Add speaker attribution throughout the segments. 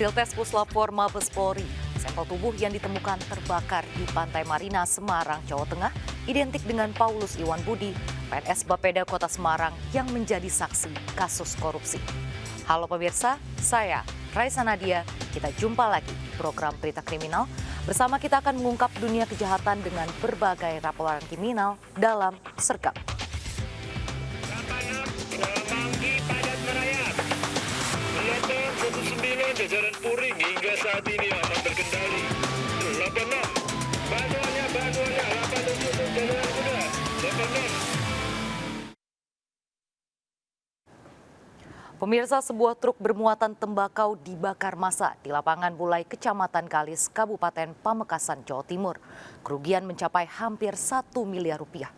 Speaker 1: Hasil tes puslap-4 Mabes Polri, sampel tubuh yang ditemukan terbakar di Pantai Marina, Semarang, Jawa Tengah, identik dengan Paulus Iwan Budi, PNS Bapeda Kota Semarang yang menjadi saksi kasus korupsi. Halo pemirsa, saya Raisa Nadia. Kita jumpa lagi di program Berita Kriminal. Bersama kita akan mengungkap dunia kejahatan dengan berbagai laporan kriminal dalam Sergap.
Speaker 2: Jajaran Puring hingga saat ini aman terkendali. 86, bantuannya, 87 jajaran kuda, 86.
Speaker 1: Pemirsa, sebuah truk bermuatan tembakau dibakar massa di lapangan Bulai, Kecamatan Kalis, Kabupaten Pamekasan, Jawa Timur. Kerugian mencapai hampir 1 miliar rupiah.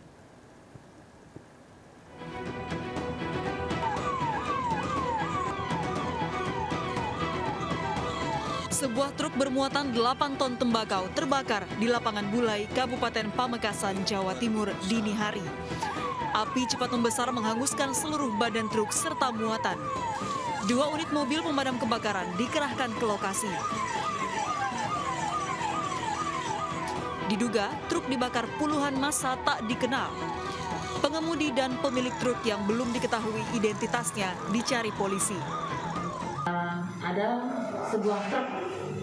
Speaker 3: Sebuah truk bermuatan 8 ton tembakau terbakar di lapangan Bulai, Kabupaten Pamekasan, Jawa Timur dini hari. Api cepat membesar menghanguskan seluruh badan truk serta muatan. 2 unit mobil pemadam kebakaran dikerahkan ke lokasi. Diduga truk dibakar puluhan massa tak dikenal. Pengemudi dan pemilik truk yang belum diketahui identitasnya dicari polisi.
Speaker 4: Ada sebuah truk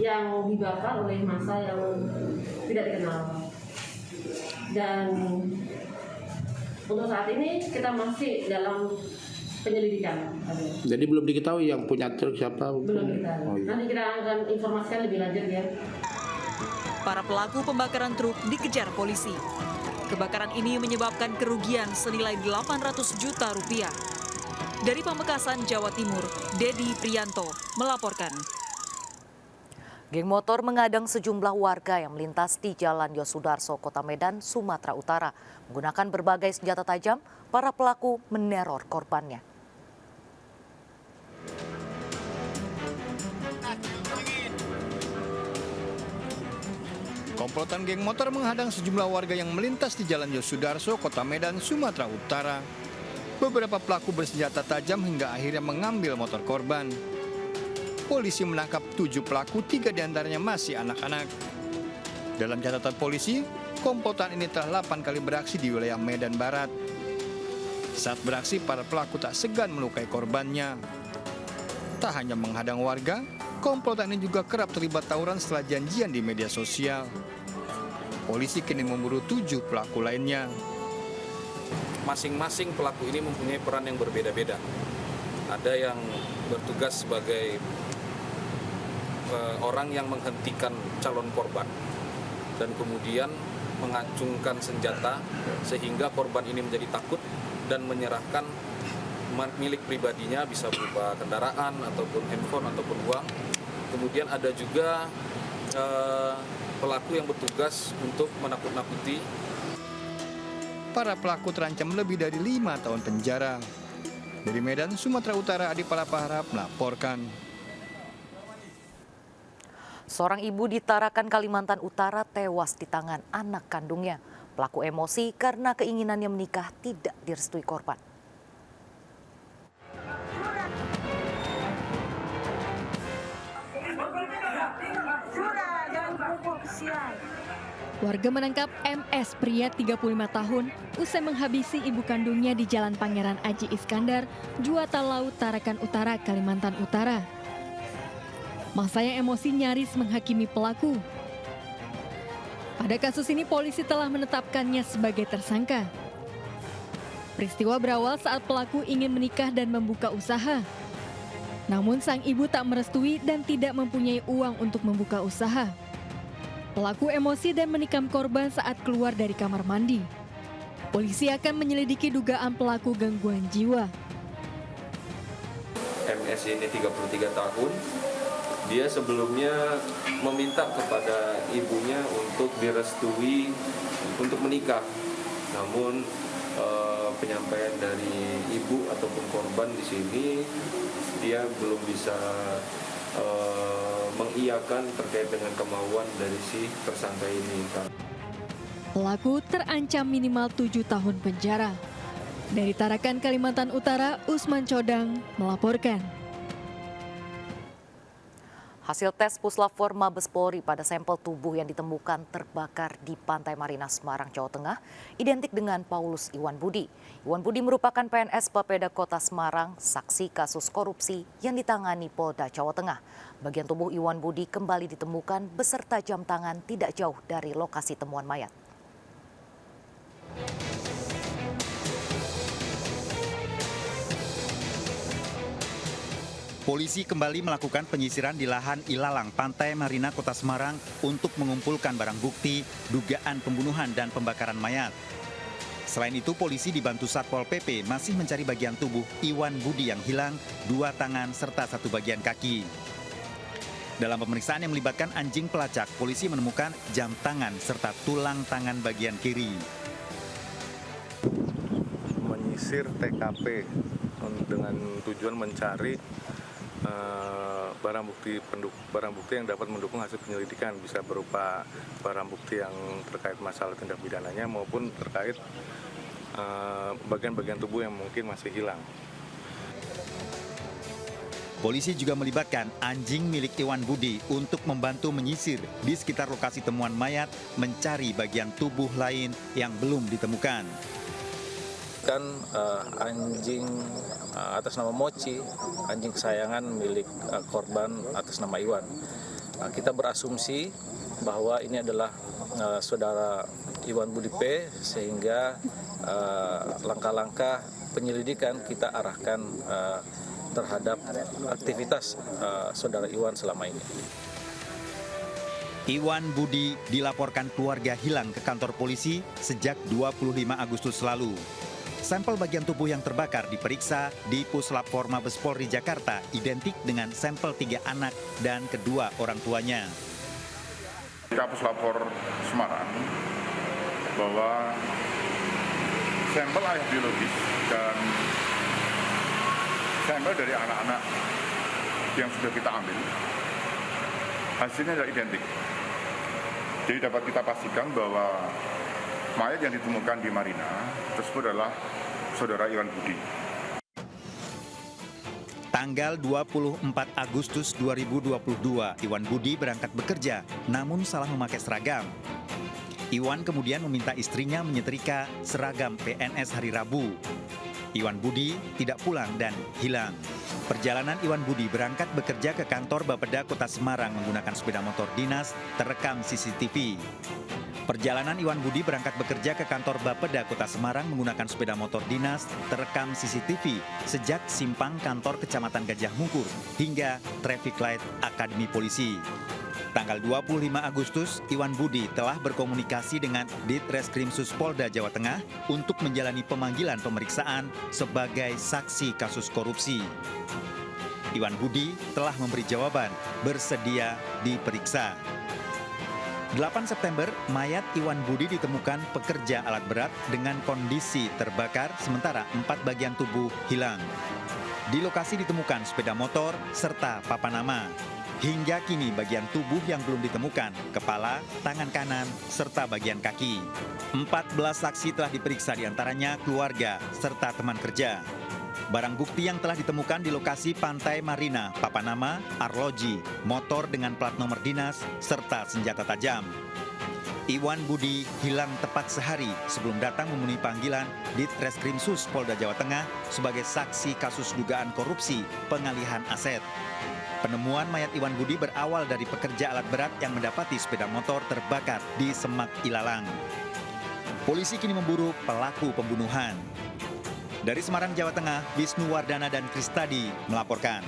Speaker 4: yang dibakar oleh massa yang tidak dikenal. Dan untuk saat ini kita masih dalam penyelidikan.
Speaker 5: Jadi belum diketahui yang punya truk siapa?
Speaker 4: Belum diketahui.
Speaker 5: Oh, iya.
Speaker 4: Nanti kita akan informasikan lebih lanjut ya.
Speaker 3: Para pelaku pembakaran truk dikejar polisi. Kebakaran ini menyebabkan kerugian senilai 800 juta rupiah. Dari Pamekasan, Jawa Timur, Dedi Prianto melaporkan.
Speaker 1: Geng motor mengadang sejumlah warga yang melintas di Jalan Yosudarso, Kota Medan, Sumatera Utara. Menggunakan berbagai senjata tajam, para pelaku meneror korbannya.
Speaker 6: Komplotan geng motor menghadang sejumlah warga yang melintas di Jalan Yosudarso, Kota Medan, Sumatera Utara. Beberapa pelaku bersenjata tajam hingga akhirnya mengambil motor korban. Polisi menangkap 7 pelaku, 3 diantaranya masih anak-anak. Dalam catatan polisi, komplotan ini telah 8 kali beraksi di wilayah Medan Barat. Saat beraksi, para pelaku tak segan melukai korbannya. Tak hanya menghadang warga, komplotan ini juga kerap terlibat tawuran setelah janjian di media sosial. Polisi kini memburu 7 pelaku lainnya.
Speaker 7: Masing-masing pelaku ini mempunyai peran yang berbeda-beda. Ada yang bertugas sebagai orang yang menghentikan calon korban dan kemudian mengacungkan senjata sehingga korban ini menjadi takut dan menyerahkan milik pribadinya, bisa berupa kendaraan ataupun handphone ataupun uang. Kemudian ada juga pelaku yang bertugas untuk menakut-nakuti.
Speaker 6: Para pelaku terancam lebih dari 5 tahun penjara. Dari Medan, Sumatera Utara, Adi Palapahara melaporkan.
Speaker 1: Seorang ibu di Tarakan, Kalimantan Utara tewas di tangan anak kandungnya. Pelaku emosi karena keinginannya menikah tidak direstui korban.
Speaker 8: Warga menangkap MS, pria 35 tahun, usai menghabisi ibu kandungnya di Jalan Pangeran Aji Iskandar, Juwata Laut, Tarakan Utara, Kalimantan Utara. Massa yang emosi nyaris menghakimi pelaku. Pada kasus ini polisi telah menetapkannya sebagai tersangka. Peristiwa berawal saat pelaku ingin menikah dan membuka usaha. Namun sang ibu tak merestui dan tidak mempunyai uang untuk membuka usaha. Pelaku emosi dan menikam korban saat keluar dari kamar mandi. Polisi akan menyelidiki dugaan pelaku gangguan jiwa.
Speaker 9: MS ini 33 tahun. Dia sebelumnya meminta kepada ibunya untuk direstui untuk menikah. Namun penyampaian dari ibu ataupun korban di sini dia belum bisa mengiyakan terkait dengan kemauan dari si tersangka ini.
Speaker 8: Pelaku terancam minimal 7 tahun penjara. Dari Tarakan, Kalimantan Utara, Usman Codang melaporkan.
Speaker 1: Hasil tes Puslap-4 Mabes Polri pada sampel tubuh yang ditemukan terbakar di Pantai Marina Semarang, Jawa Tengah, identik dengan Paulus Iwan Budi. Iwan Budi merupakan PNS Bapeda Kota Semarang, saksi kasus korupsi yang ditangani Polda Jawa Tengah. Bagian tubuh Iwan Budi kembali ditemukan beserta jam tangan tidak jauh dari lokasi temuan mayat.
Speaker 10: Polisi kembali melakukan penyisiran di lahan ilalang Pantai Marina Kota Semarang untuk mengumpulkan barang bukti dugaan pembunuhan dan pembakaran mayat. Selain itu, polisi dibantu Satpol PP masih mencari bagian tubuh Iwan Budi yang hilang, 2 tangan serta 1 bagian kaki. Dalam pemeriksaan yang melibatkan anjing pelacak, polisi menemukan jam tangan serta tulang tangan bagian kiri.
Speaker 11: Menyisir TKP dengan tujuan mencari barang bukti yang dapat mendukung hasil penyelidikan, bisa berupa barang bukti yang terkait masalah tindak pidananya maupun terkait bagian-bagian tubuh yang mungkin masih hilang.
Speaker 10: Polisi juga melibatkan anjing milik Iwan Budi untuk membantu menyisir di sekitar lokasi temuan mayat, mencari bagian tubuh lain yang belum ditemukan.
Speaker 7: Anjing atas nama Mochi, anjing kesayangan milik korban atas nama Iwan. Kita berasumsi bahwa ini adalah saudara Iwan Budi P, sehingga langkah-langkah penyelidikan kita arahkan terhadap aktivitas saudara Iwan selama ini.
Speaker 10: Iwan Budi dilaporkan keluarga hilang ke kantor polisi sejak 25 Agustus lalu. Sampel bagian tubuh yang terbakar diperiksa di Puslap-4 Mabes Polri Jakarta, identik dengan sampel 3 anak dan kedua orang tuanya.
Speaker 12: Puslap-4 Semarang bahwa sampel ayah biologis dan sampel dari anak-anak yang sudah kita ambil, hasilnya adalah identik. Jadi dapat kita pastikan bahwa mayat yang ditemukan di Marina tersebut adalah saudara Iwan Budi.
Speaker 10: Tanggal 24 Agustus 2022, Iwan Budi berangkat bekerja namun salah memakai seragam. Iwan kemudian meminta istrinya menyetrika seragam PNS hari Rabu. Iwan Budi tidak pulang dan hilang. Perjalanan Iwan Budi berangkat bekerja ke kantor Bapeda Kota Semarang menggunakan sepeda motor dinas terekam CCTV. Perjalanan Iwan Budi berangkat bekerja ke kantor Bapeda Kota Semarang menggunakan sepeda motor dinas terekam CCTV sejak simpang kantor Kecamatan Gajah Mungkur hingga traffic light Akademi Polisi. Tanggal 25 Agustus, Iwan Budi telah berkomunikasi dengan Ditreskrimsus Polda Jawa Tengah untuk menjalani pemanggilan pemeriksaan sebagai saksi kasus korupsi. Iwan Budi telah memberi jawaban bersedia diperiksa. 8 September, mayat Iwan Budi ditemukan pekerja alat berat dengan kondisi terbakar sementara 4 bagian tubuh hilang. Di lokasi ditemukan sepeda motor serta papan nama. Hingga kini bagian tubuh yang belum ditemukan, kepala, tangan kanan, serta bagian kaki. 14 saksi telah diperiksa, diantaranya keluarga serta teman kerja. Barang bukti yang telah ditemukan di lokasi Pantai Marina, papan nama, arloji, motor dengan plat nomor dinas, serta senjata tajam. Iwan Budi hilang tepat sehari sebelum datang memenuhi panggilan Ditreskrimsus Polda Jawa Tengah sebagai saksi kasus dugaan korupsi pengalihan aset. Penemuan mayat Iwan Budi berawal dari pekerja alat berat yang mendapati sepeda motor terbakar di Semak Ilalang. Polisi kini memburu pelaku pembunuhan. Dari Semarang, Jawa Tengah, Wisnu Wardana dan Kristadi melaporkan.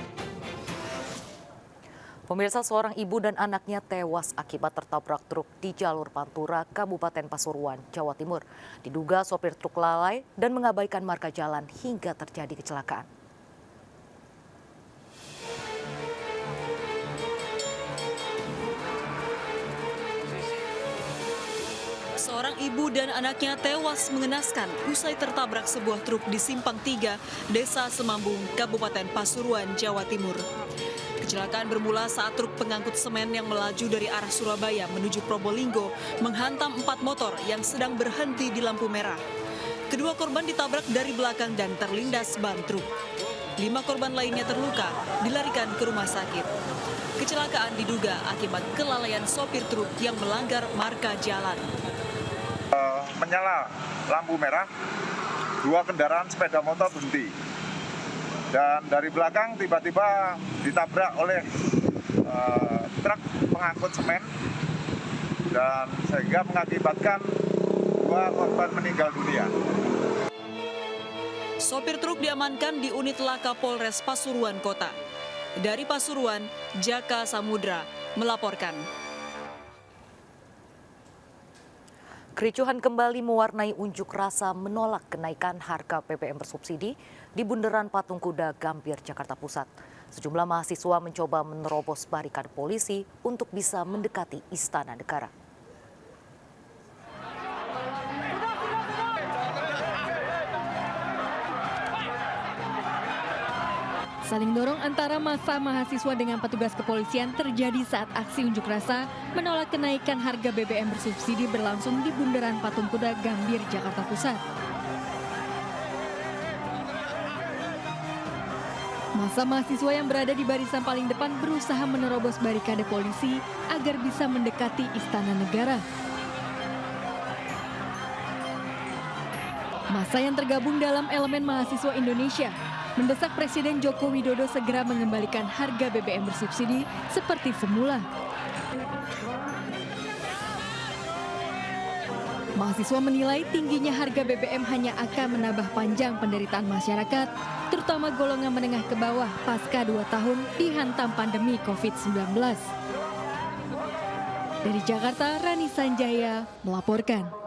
Speaker 1: Pemirsa, seorang ibu dan anaknya tewas akibat tertabrak truk di jalur Pantura, Kabupaten Pasuruan, Jawa Timur. Diduga sopir truk lalai dan mengabaikan marka jalan hingga terjadi kecelakaan.
Speaker 3: Seorang ibu dan anaknya tewas mengenaskan usai tertabrak sebuah truk di Simpang 3, Desa Semambung, Kabupaten Pasuruan, Jawa Timur. Kecelakaan bermula saat truk pengangkut semen yang melaju dari arah Surabaya menuju Probolinggo menghantam 4 motor yang sedang berhenti di lampu merah. Kedua korban ditabrak dari belakang dan terlindas ban truk. 5 korban lainnya terluka, dilarikan ke rumah sakit. Kecelakaan diduga akibat kelalaian sopir truk yang melanggar marka jalan.
Speaker 13: Menyala lampu merah, 2 kendaraan sepeda motor berhenti. Dan dari belakang tiba-tiba ditabrak oleh truk pengangkut semen dan sehingga mengakibatkan 2 korban meninggal dunia.
Speaker 3: Sopir truk diamankan di unit laka Polres Pasuruan Kota. Dari Pasuruan, Jaka Samudra melaporkan.
Speaker 1: Kericuhan kembali mewarnai unjuk rasa menolak kenaikan harga BBM bersubsidi di Bundaran Patung Kuda Gambir, Jakarta Pusat. Sejumlah mahasiswa mencoba menerobos barikade polisi untuk bisa mendekati Istana Negara.
Speaker 8: Saling dorong antara massa mahasiswa dengan petugas kepolisian terjadi saat aksi unjuk rasa menolak kenaikan harga BBM bersubsidi berlangsung di Bundaran Patung Kuda Gambir, Jakarta Pusat. Massa mahasiswa yang berada di barisan paling depan berusaha menerobos barikade polisi agar bisa mendekati Istana Negara. Massa yang tergabung dalam elemen mahasiswa Indonesia mendesak Presiden Joko Widodo segera mengembalikan harga BBM bersubsidi seperti semula. Mahasiswa menilai tingginya harga BBM hanya akan menambah panjang penderitaan masyarakat, terutama golongan menengah ke bawah pasca 2 tahun dihantam pandemi COVID-19. Dari Jakarta, Rani Sanjaya melaporkan.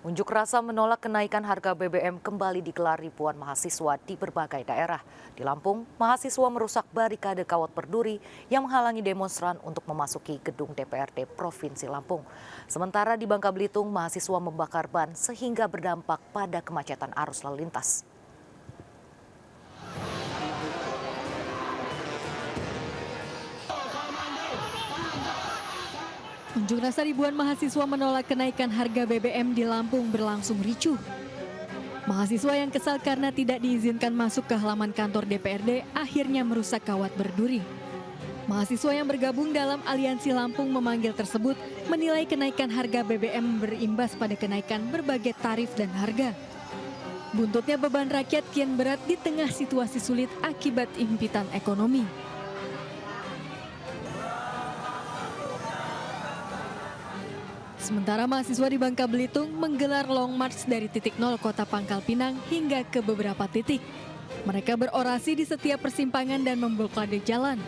Speaker 1: Unjuk rasa menolak kenaikan harga BBM kembali digelar ribuan mahasiswa di berbagai daerah. Di Lampung, mahasiswa merusak barikade kawat berduri yang menghalangi demonstran untuk memasuki gedung DPRD Provinsi Lampung. Sementara di Bangka Belitung, mahasiswa membakar ban sehingga berdampak pada kemacetan arus lalu lintas.
Speaker 8: Unjuk rasa ribuan mahasiswa menolak kenaikan harga BBM di Lampung berlangsung ricuh. Mahasiswa yang kesal karena tidak diizinkan masuk ke halaman kantor DPRD akhirnya merusak kawat berduri. Mahasiswa yang bergabung dalam Aliansi Lampung memanggil tersebut menilai kenaikan harga BBM berimbas pada kenaikan berbagai tarif dan harga. Buntutnya beban rakyat kian berat di tengah situasi sulit akibat impitan ekonomi. Sementara mahasiswa di Bangka Belitung menggelar long march dari titik nol Kota Pangkal Pinang hingga ke beberapa titik. Mereka berorasi di setiap persimpangan dan memblokade jalan.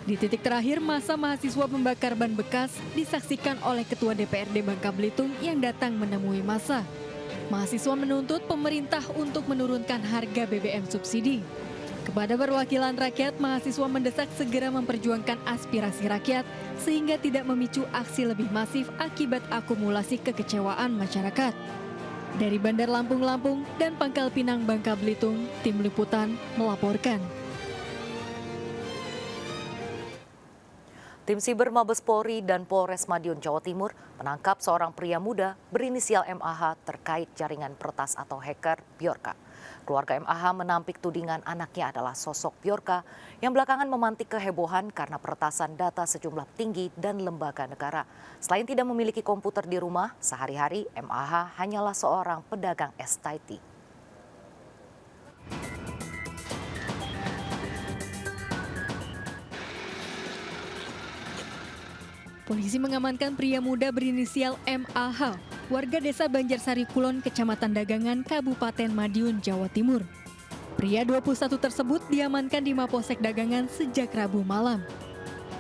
Speaker 8: Di titik terakhir, massa mahasiswa membakar ban bekas disaksikan oleh Ketua DPRD Bangka Belitung yang datang menemui massa. Mahasiswa menuntut pemerintah untuk menurunkan harga BBM subsidi. Kepada perwakilan rakyat, mahasiswa mendesak segera memperjuangkan aspirasi rakyat sehingga tidak memicu aksi lebih masif akibat akumulasi kekecewaan masyarakat. Dari Bandar Lampung dan Pangkal Pinang, Bangka Belitung, Tim Liputan melaporkan.
Speaker 1: Tim Siber Mabes Polri dan Polres Madiun, Jawa Timur menangkap seorang pria muda berinisial MAH terkait jaringan peretas atau hacker Bjorka. Keluarga MAH menampik tudingan anaknya adalah sosok Bjorka yang belakangan memantik kehebohan karena peretasan data sejumlah petinggi dan lembaga negara. Selain tidak memiliki komputer di rumah, sehari-hari MAH hanyalah seorang pedagang es Thai tea.
Speaker 8: Polisi mengamankan pria muda berinisial MAH, warga desa Banjarsari Kulon, Kecamatan Dagangan, Kabupaten Madiun, Jawa Timur. Pria 21 tersebut diamankan di Mapolsek Dagangan sejak Rabu malam.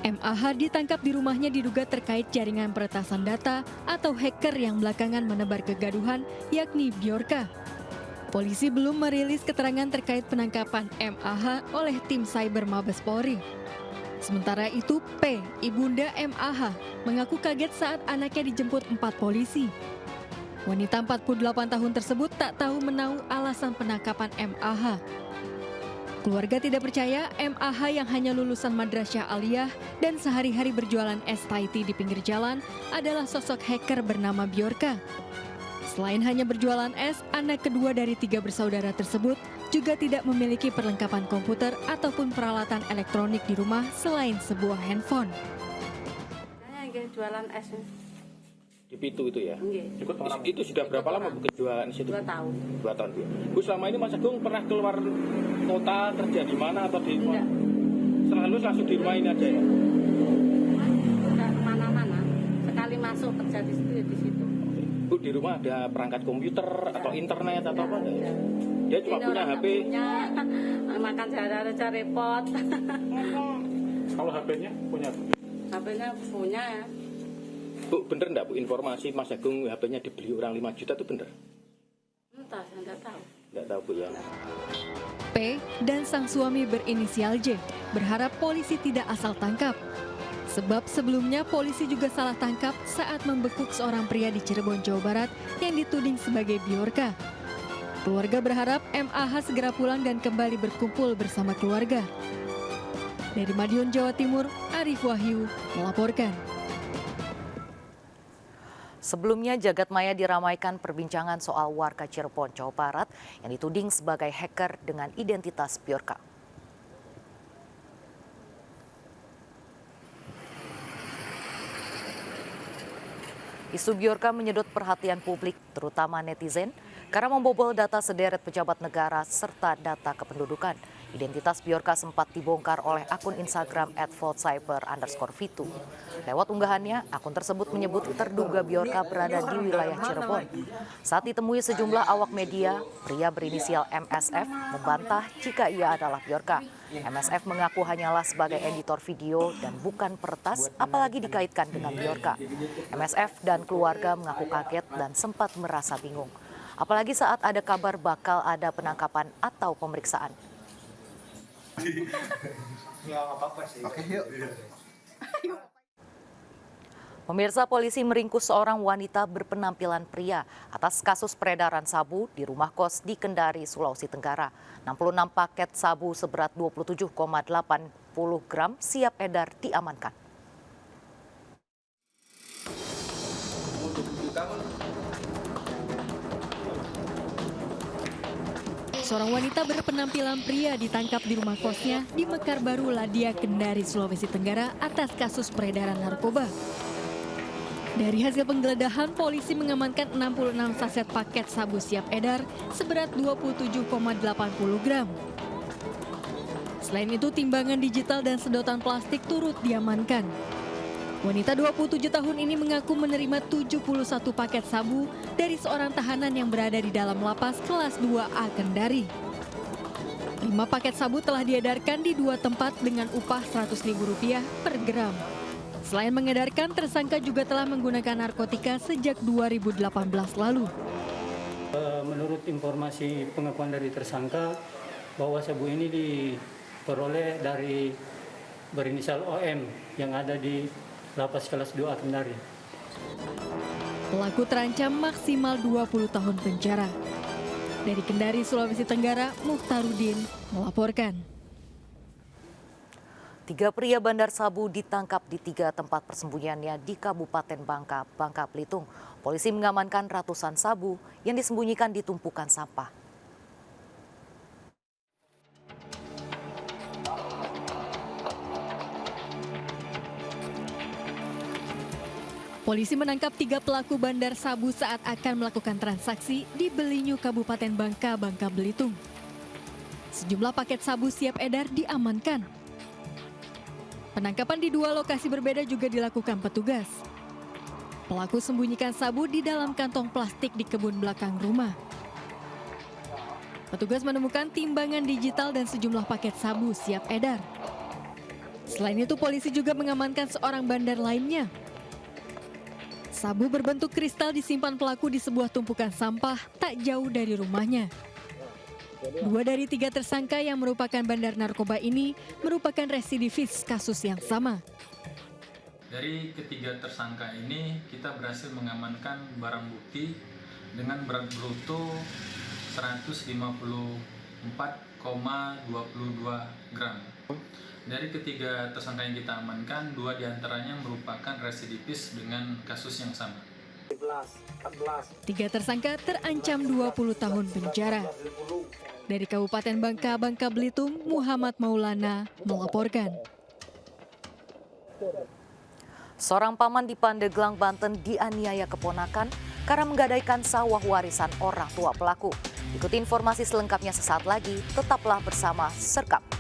Speaker 8: MAH ditangkap di rumahnya diduga terkait jaringan peretasan data atau hacker yang belakangan menebar kegaduhan, yakni Bjorka. Polisi belum merilis keterangan terkait penangkapan MAH oleh tim Cyber Mabes Polri. Sementara itu, P, ibunda MAH, mengaku kaget saat anaknya dijemput 4 polisi. Wanita 48 tahun tersebut tak tahu menahu alasan penangkapan MAH. Keluarga tidak percaya MAH yang hanya lulusan Madrasah Aliyah dan sehari-hari berjualan es Thai tea di pinggir jalan adalah sosok hacker bernama Bjorka. Selain hanya berjualan es, anak kedua dari 3 bersaudara tersebut juga tidak memiliki perlengkapan komputer ataupun peralatan elektronik di rumah selain sebuah handphone.
Speaker 4: Saya jualan es.
Speaker 14: Di Pitu itu ya?
Speaker 4: Ikut
Speaker 14: orang. Itu sudah berapa lama Bu jualan di situ?
Speaker 4: 2 tahun.
Speaker 14: 2 tahun Bu. Bu selama ini Mas Agung pernah keluar kota kerja di mana atau di mana? Selalu langsung di rumah ini aja ya?
Speaker 4: Tidak kemana-mana. Sekali masuk kerja di situ ya di situ.
Speaker 14: Bu di rumah ada perangkat komputer atau internet atau apa? Dia cuma
Speaker 4: ini
Speaker 14: punya HP.
Speaker 4: Makan aja repot.
Speaker 14: Kalau HP-nya punya?
Speaker 4: HP-nya punya ya.
Speaker 14: Bu, bener enggak Bu informasi Mas Agung HP-nya dibeli orang 5 juta itu bener?
Speaker 4: Entah, saya enggak tahu.
Speaker 14: Enggak tahu Bu ya.
Speaker 8: P dan sang suami berinisial J berharap polisi tidak asal tangkap. Sebab sebelumnya polisi juga salah tangkap saat membekuk seorang pria di Cirebon, Jawa Barat yang dituding sebagai biorka. Keluarga berharap MAH segera pulang dan kembali berkumpul bersama keluarga. Dari Madiun, Jawa Timur, Arif Wahyu melaporkan.
Speaker 1: Sebelumnya, jagat maya diramaikan perbincangan soal warga Cirebon, Jawa Barat yang dituding sebagai hacker dengan identitas biorka. Isu biorka menyedot perhatian publik, terutama netizen, karena membobol data sederet pejabat negara serta data kependudukan. Identitas biorka sempat dibongkar oleh akun Instagram @voltcyber_vitu. Lewat unggahannya, akun tersebut menyebut terduga biorka berada di wilayah Cirebon. Saat ditemui sejumlah awak media, pria berinisial MSF membantah jika ia adalah biorka. MSF mengaku hanyalah sebagai editor video dan bukan peretas, apalagi dikaitkan dengan biorka. MSF dan keluarga mengaku kaget dan sempat merasa bingung. Apalagi saat ada kabar bakal ada penangkapan atau pemeriksaan. Pemirsa, polisi meringkus seorang wanita berpenampilan pria atas kasus peredaran sabu di rumah kos di Kendari, Sulawesi Tenggara. 66 paket sabu seberat 27,80 gram siap edar diamankan.
Speaker 8: Seorang wanita berpenampilan pria ditangkap di rumah kosnya di Mekarbaru, Ladia, Kendari, Sulawesi Tenggara atas kasus peredaran narkoba. Dari hasil penggeledahan, polisi mengamankan 66 saset paket sabu siap edar seberat 27,80 gram. Selain itu, timbangan digital dan sedotan plastik turut diamankan. Wanita 27 tahun ini mengaku menerima 71 paket sabu dari seorang tahanan yang berada di dalam lapas kelas 2A Kendari. 5 paket sabu telah diedarkan di 2 tempat dengan upah Rp100.000 per gram. Selain mengedarkan, tersangka juga telah menggunakan narkotika sejak 2018 lalu.
Speaker 15: Menurut informasi pengakuan dari tersangka, bahwa sabu ini diperoleh dari berinisial OM yang ada di Lapas kelas 2A Kendari.
Speaker 8: Pelaku terancam maksimal 20 tahun penjara. Dari Kendari, Sulawesi Tenggara, Mukhtarudin melaporkan.
Speaker 1: 3 pria bandar sabu ditangkap di 3 tempat persembunyiannya di Kabupaten Bangka, Bangka Belitung. Polisi mengamankan ratusan sabu yang disembunyikan di tumpukan sampah.
Speaker 8: Polisi menangkap 3 pelaku bandar sabu saat akan melakukan transaksi di Belinyu, Kabupaten Bangka, Bangka Belitung. Sejumlah paket sabu siap edar diamankan. Penangkapan di 2 lokasi berbeda juga dilakukan petugas. Pelaku sembunyikan sabu di dalam kantong plastik di kebun belakang rumah. Petugas menemukan timbangan digital dan sejumlah paket sabu siap edar. Selain itu, polisi juga mengamankan seorang bandar lainnya. Sabu berbentuk kristal disimpan pelaku di sebuah tumpukan sampah tak jauh dari rumahnya. 2 dari 3 tersangka yang merupakan bandar narkoba ini merupakan residivis kasus yang sama.
Speaker 16: Dari ketiga tersangka ini kita berhasil mengamankan barang bukti dengan berat bruto 154,22 gram. Dari ketiga tersangka yang kita amankan, 2 diantaranya merupakan residivis dengan kasus yang sama.
Speaker 8: Tiga tersangka terancam 20 tahun penjara. Dari Kabupaten Bangka Belitung, Muhammad Maulana melaporkan.
Speaker 1: Seorang paman di Pandeglang, Banten dianiaya keponakan karena menggadaikan sawah warisan orang tua pelaku. Ikuti informasi selengkapnya sesaat lagi, tetaplah bersama Serkap.